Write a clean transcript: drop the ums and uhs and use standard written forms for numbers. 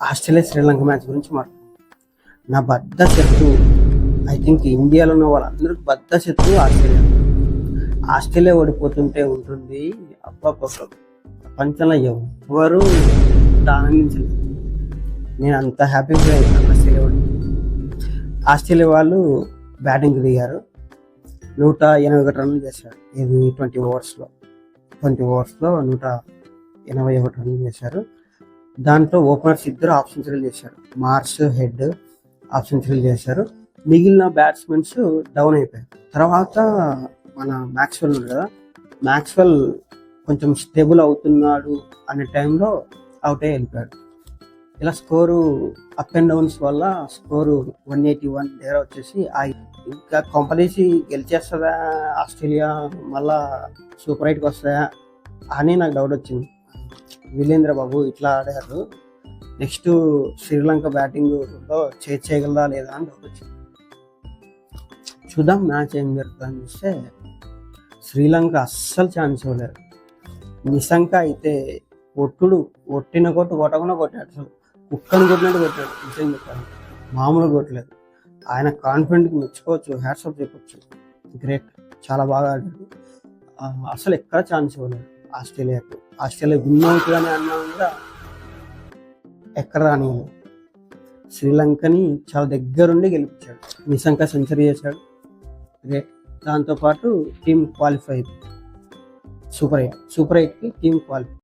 Australia Sri Lanka match గురించి మాట్లాడు. నా బద్ద శత్రువు, ఐ థింక్ ఇండియాలో ఉన్న వాళ్ళందరికీ బద్ద శత్రువు ఆస్ట్రేలియా. ఆస్ట్రేలియా ఓడిపోతుంటే ఉంటుంది అప్పప్ప ప్రపంచంలో ఎవరు ఆనందించలేదు. నేను అంత హ్యాపీగా అయిపోయాను ఆస్ట్రేలియా వాళ్ళు బ్యాటింగ్కి దిగారు. 181 రన్లు చేశారు. ఇది 20 ఓవర్స్లో 181 రన్లు చేశారు. దాంట్లో ఓపెనర్స్ ఇద్దరు హాఫ్ సెంచరీలు చేశారు. మార్ష్, హెడ్ హాఫ్ సెంచరీలు చేశారు. మిగిలిన బ్యాట్స్మెన్స్ డౌన్ అయిపోయారు. తర్వాత మన మ్యాక్స్వెల్ ఉంది కదా, మ్యాక్స్వెల్ కొంచెం స్టేబుల్ అవుతున్నాడు అనే టైంలో అవుట్ అయ్యి వెళ్ళిపోయాడు. ఇలా స్కోరు అప్ అండ్ డౌన్స్ వల్ల స్కోరు 181 దగ్గర వచ్చేసి ఇంకా కొంపదీసి గెలిచేస్తుందా ఆస్ట్రేలియా, మళ్ళా సూపర్ 8కి వస్తాయా అని నాకు డౌట్ వచ్చింది. వీరేంద్ర బాబు ఇట్లా ఆడారు, నెక్స్ట్ శ్రీలంక బ్యాటింగ్లో చేయగలదా లేదా అని డౌట్ వచ్చింది. చూద్దాం మ్యాచ్ ఏం జరుగుతుందని చూస్తే శ్రీలంక అస్సలు ఛాన్స్ ఇవ్వలేదు. నిశంక అయితే కొట్టిన కొట్టకుండా కొట్టాడు. అసలు కుక్కని కొట్టినట్టు కొట్టాడు. నిజం చెప్పాడు, మామూలుగా కొట్టలేదు. ఆయన కాన్ఫిడెంట్కి మెచ్చుకోవచ్చు, హ్యాట్స్ ఆఫ్ చెప్పొచ్చు. గ్రేట్, చాలా బాగా ఆడాడు. అసలు ఎక్కడ ఛాన్స్ ఇవ్వలేదు ఆస్ట్రేలియాకు. ఆస్ట్రేలియా విన్ అవుతుందని అన్నా కూడా ఎక్కడ రానివ్వలేదు. శ్రీలంకని చాలా దగ్గరుండి గెలిపించాడు. నిశంక సెంచరీ చేశాడు, గ్రేట్. దాంతోపాటు టీం క్వాలిఫై, సూపర్ 8కి టీం క్వాలిఫై.